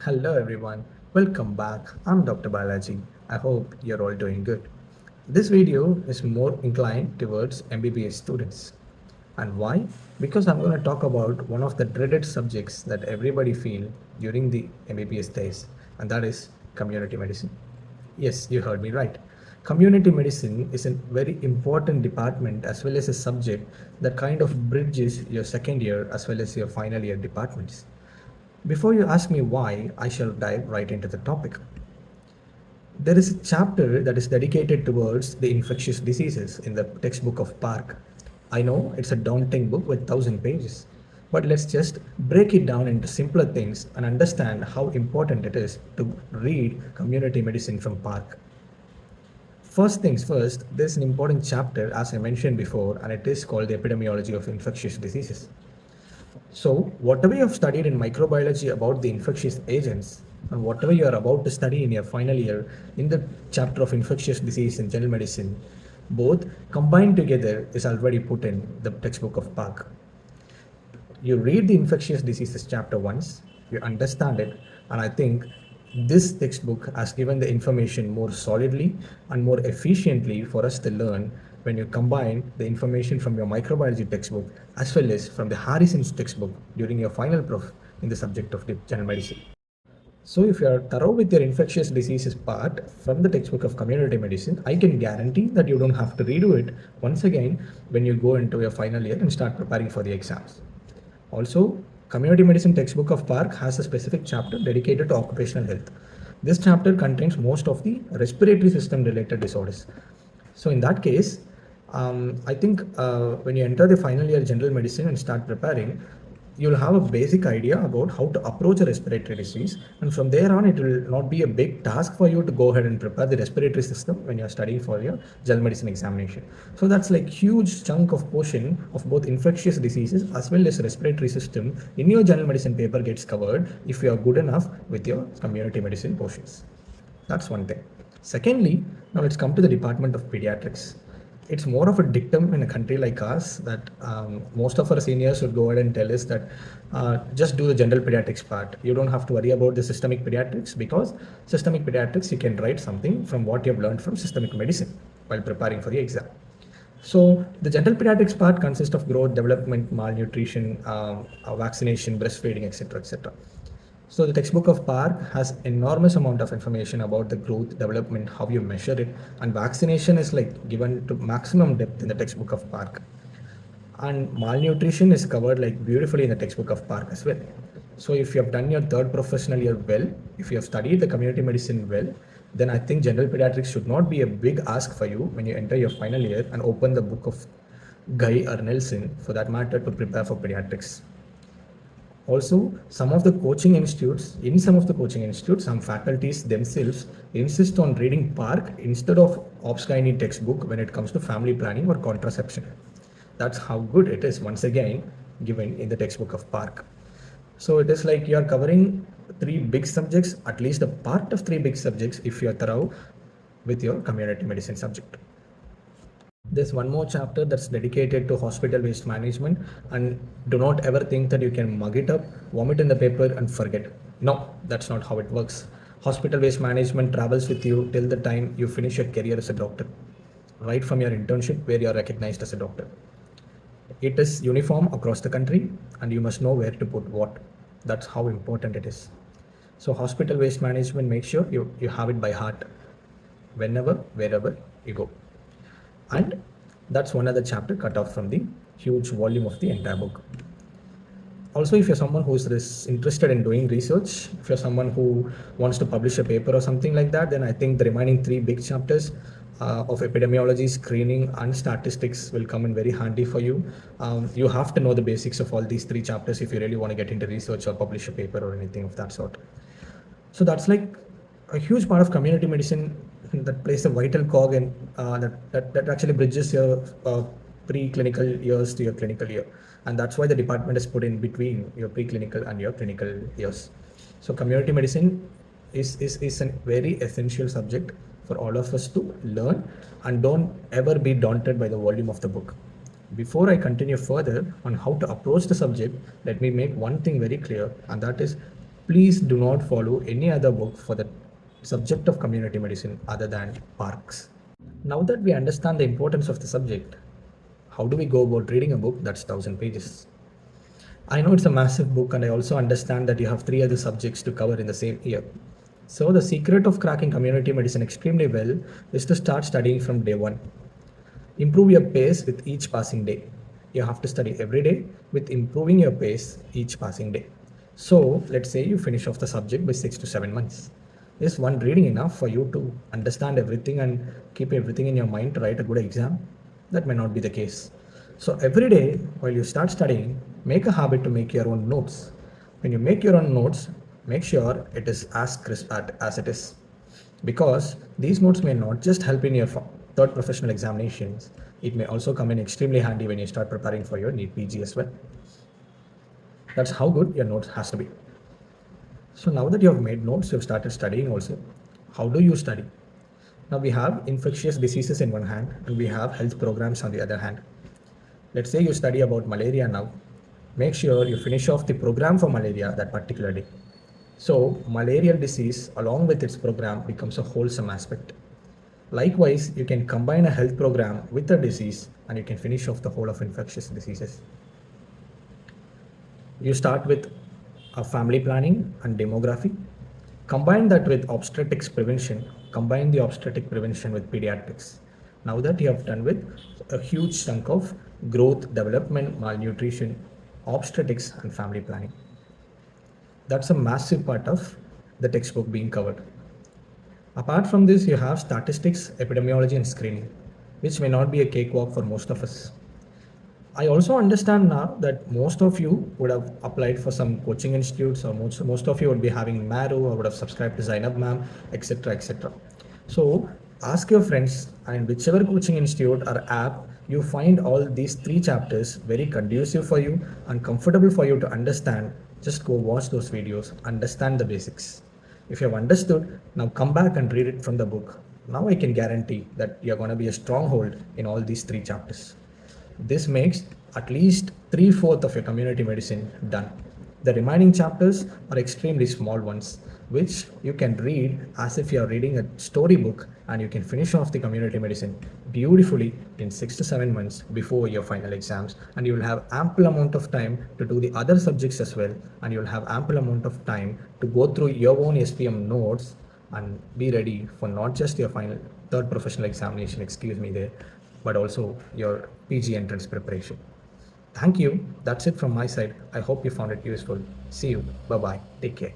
Hello everyone, welcome back. I'm Dr. Balaji. I hope you're all doing good. This video is more inclined towards MBBS students. And why? Because I'm going to talk about one of the dreaded subjects that everybody feel during the MBBS days, and that is community medicine. Yes, you heard me right. Community medicine is a very important department as well as a subject that kind of bridges your second year as well as your final year departments. Before you ask me why, I shall dive right into the topic. There is a chapter that is dedicated towards the infectious diseases in the textbook of Park. I know it's a daunting book with 1,000 pages, but let's just break it down into simpler things and understand how important it is to read community medicine from Park. First things first, there's an important chapter, as I mentioned before, and it is called the epidemiology of infectious diseases. So, whatever you have studied in microbiology about the infectious agents, and whatever you are about to study in your final year in the chapter of infectious disease in general medicine, both combined together is already put in the textbook of Park. You read the infectious diseases chapter once, you understand it, and I think this textbook has given the information more solidly and more efficiently for us to learn when you combine the information from your microbiology textbook as well as from the Harrison's textbook during your final prof in the subject of general medicine. So, if you are thorough with your infectious diseases part from the textbook of community medicine, I can guarantee that you don't have to redo it once again when you go into your final year and start preparing for the exams. Also, community medicine textbook of Park has a specific chapter dedicated to occupational health. This chapter contains most of the respiratory system related disorders. So in that case, I think when you enter the final year general medicine and start preparing, you'll have a basic idea about how to approach a respiratory disease, and from there on, it will not be a big task for you to go ahead and prepare the respiratory system when you're studying for your general medicine examination. So that's like huge chunk of portion of both infectious diseases as well as respiratory system in your general medicine paper gets covered if you are good enough with your community medicine portions. That's one thing. Secondly, now let's come to the Department of Pediatrics. It's more of a dictum in a country like us that most of our seniors would go ahead and tell us that just do the general pediatrics part. You don't have to worry about the systemic pediatrics, because systemic pediatrics you can write something from what you have learned from systemic medicine while preparing for the exam. So the general pediatrics part consists of growth, development, malnutrition, vaccination, breastfeeding, etc., etc. So the textbook of Park has enormous amount of information about the growth, development, how you measure it, and vaccination is like given to maximum depth in the textbook of Park. And malnutrition is covered like beautifully in the textbook of Park as well. So if you have done your third professional year well, if you have studied the community medicine well, then I think general pediatrics should not be a big ask for you when you enter your final year and open the book of Guy or Nelson for that matter to prepare for pediatrics. Also, some of the coaching institutes, some faculties themselves insist on reading Park instead of Obsgyne textbook when it comes to family planning or contraception. That's how good it is, once again, given in the textbook of Park. So it is like you are covering three big subjects, at least a part of three big subjects if you are thorough with your community medicine subject. There's one more chapter that's dedicated to hospital waste management, and do not ever think that you can mug it up, vomit in the paper and forget. No, that's not how it works. Hospital waste management travels with you till the time you finish your career as a doctor, right from your internship where you're recognized as a doctor. It is uniform across the country and you must know where to put what. That's how important it is. So hospital waste management, make sure you have it by heart whenever, wherever you go. And that's one other chapter cut off from the huge volume of the entire book. Also, if you're someone who is interested in doing research, if you're someone who wants to publish a paper or something like that, then I think the remaining three big chapters of epidemiology, screening, and statistics will come in very handy for you. You have to know the basics of all these three chapters if you really want to get into research or publish a paper or anything of that sort. So that's like a huge part of community medicine that plays a vital cog in that actually bridges your pre-clinical years to your clinical year, and that's why the department is put in between your pre-clinical and your clinical years. So community medicine is a very essential subject for all of us to learn, and don't ever be daunted by the volume of the book. Before I continue further on how to approach the subject, let me make one thing very clear, and that is Please do not follow any other book for the subject of community medicine other than Parks. Now that we understand the importance of the subject, how do we go about reading a book that's 1000 pages? I know it's a massive book, and I also understand that you have three other subjects to cover in the same year. So, the secret of cracking community medicine extremely well is to start studying from day one. Improve your pace with each passing day. You have to study every day with improving your pace each passing day. So, let's say you finish off the subject by 6 to 7 months. Is one reading enough for you to understand everything and keep everything in your mind to write a good exam? That may not be the case. So, every day while you start studying, make a habit to make your own notes. When you make your own notes, make sure it is as crisp as it is, because these notes may not just help in your third professional examinations, it may also come in extremely handy when you start preparing for your NEET PG as well. That's how good your notes has to be. So now that you have made notes, you've started studying also. How do you study? Now we have infectious diseases in one hand and we have health programs on the other hand. Let's say you study about malaria now. Make sure you finish off the program for malaria that particular day. So, malarial disease, along with its program, becomes a wholesome aspect. Likewise, you can combine a health program with a disease and you can finish off the whole of infectious diseases. You start with a family planning and demography. Combine that with obstetrics prevention. Combine the obstetric prevention with pediatrics. Now that you have done with a huge chunk of growth, development, malnutrition, obstetrics, and family planning. That's a massive part of the textbook being covered. Apart from this, you have statistics, epidemiology, and screening, which may not be a cakewalk for most of us. I also understand now that most of you would have applied for some coaching institutes, or most of you would be having Maru or would have subscribed to Zainab Ma'am, etc. etc. So ask your friends, and whichever coaching institute or app you find all these three chapters very conducive for you and comfortable for you to understand, just go watch those videos, understand the basics. If you have understood, now come back and read it from the book. Now I can guarantee that you're going to be a stronghold in all these three chapters. This makes at least 3/4 of your community medicine done. The remaining chapters are extremely small ones, which you can read as if you are reading a storybook, and you can finish off the community medicine beautifully in 6 to 7 months before your final exams, and you will have ample amount of time to do the other subjects as well, and you will have ample amount of time to go through your own SPM notes and be ready for not just your final third professional examination, excuse me there, but also your PG entrance preparation. Thank you. That's it from my side. I hope you found it useful. See you. Bye bye. Take care.